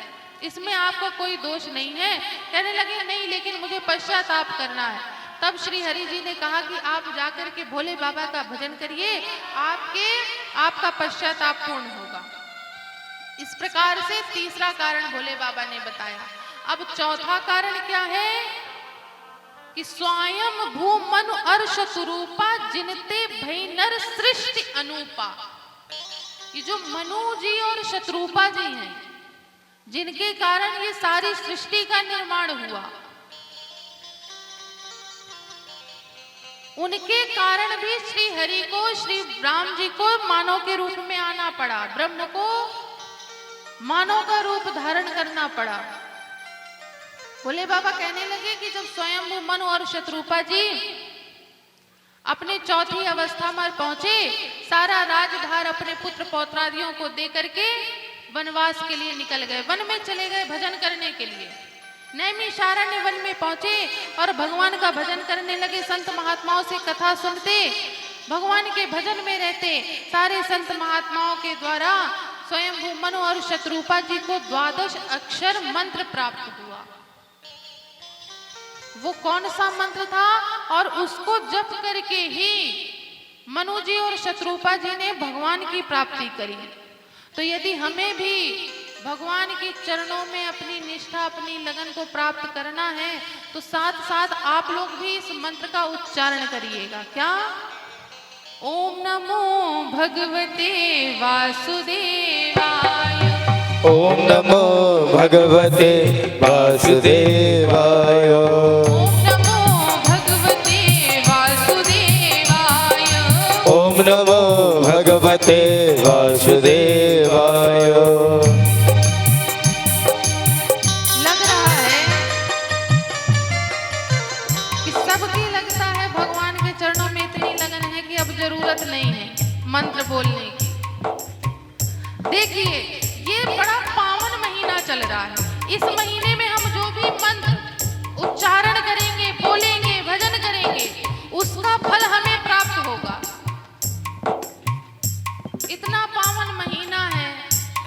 Speaker 1: इसमें आपका कोई दोष नहीं है। कहने लगे नहीं, लेकिन मुझे पश्चाताप करना है। तब श्री हरि जी ने कहा कि आप जाकर के भोले बाबा का भजन करिए, आपका पश्चाताप पूर्ण होगा। इस प्रकार से तीसरा कारण भोले बाबा ने बताया। अब चौथा कारण क्या है कि स्वयं भू मनु अर्श सुरूपा जिनते भई नर सृष्टि अनूपा। ये जो मनु जी और शत्रुपा जी हैं, जिनके कारण ये सारी सृष्टि का निर्माण हुआ, उनके कारण भी श्री हरि को, श्री राम जी को मानव के रूप में आना पड़ा, ब्रह्म को मानव का रूप धारण करना पड़ा। भोले बाबा कहने लगे कि जब स्वयं मनु और शत्रुपा जी अपने चौथी अवस्था में पहुंचे, सारा राजभार अपने पुत्र पौत्रादियों को दे करके वनवास के लिए निकल गए, वन में चले गए भजन करने के लिए। नैमिषारण्य वन में पहुंचे और भगवान का भजन करने लगे। संत महात्माओं से कथा सुनते, भगवान के भजन में रहते। सारे संत महात्माओं के द्वारा स्वयं मनु और शत्रुपा जी को 12 अक्षर मंत्र प्राप्त हुआ। वो कौन सा मंत्र था और उसको जप करके ही मनु जी और शत्रुपा जी ने भगवान की प्राप्ति करी। तो यदि हमें भी भगवान के चरणों में अपनी निष्ठा, अपनी लगन को प्राप्त करना है, तो साथ साथ आप लोग भी इस मंत्र का उच्चारण करिएगा। क्या? ओम नमो भगवते वासुदेवाय।
Speaker 2: ओम नमो भगवते वासुदेवाय।
Speaker 1: ओम नमो भगवते वासुदेवाय।
Speaker 2: ओम नमो भगवते वासुदेवाय।
Speaker 1: लग रहा है कि सबकी लगता है भगवान के चरणों में इतनी लगन है कि अब जरूरत नहीं है मंत्र बोलने की। देखिए, ये बड़ा पावन महीना चल रहा है। इस महीने में हम जो भी मंत्र उच्चारण करेंगे, बोलेंगे, भजन करेंगे, उसका फल हमें प्राप्त होगा। इतना पावन महीना है,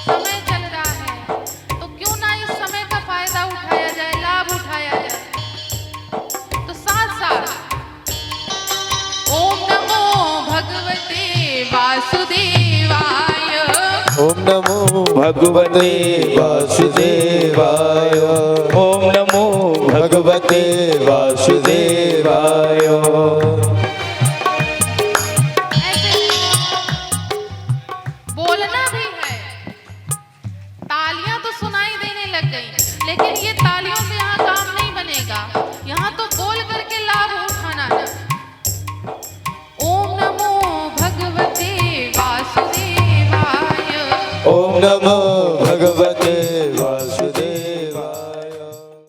Speaker 1: समय चल रहा है, तो क्यों ना इस समय का फायदा उठाया जाए, लाभ उठाया जाए। तो साथ साथ ओम नमो भगवते वासुदेवाय।
Speaker 2: ओम नमो भगवते वासुदेवाय। ओम नमो भगवते वासुदेवाय।
Speaker 1: ऐसे बोलना भी है। तालियां तो सुनाई देने लग गई, लेकिन ये तालियों से यहाँ काम नहीं बनेगा। यहाँ तो बोल करके लाभ उठाना है। ओम नमो भगवते वासुदेवाय।
Speaker 2: ओम नमो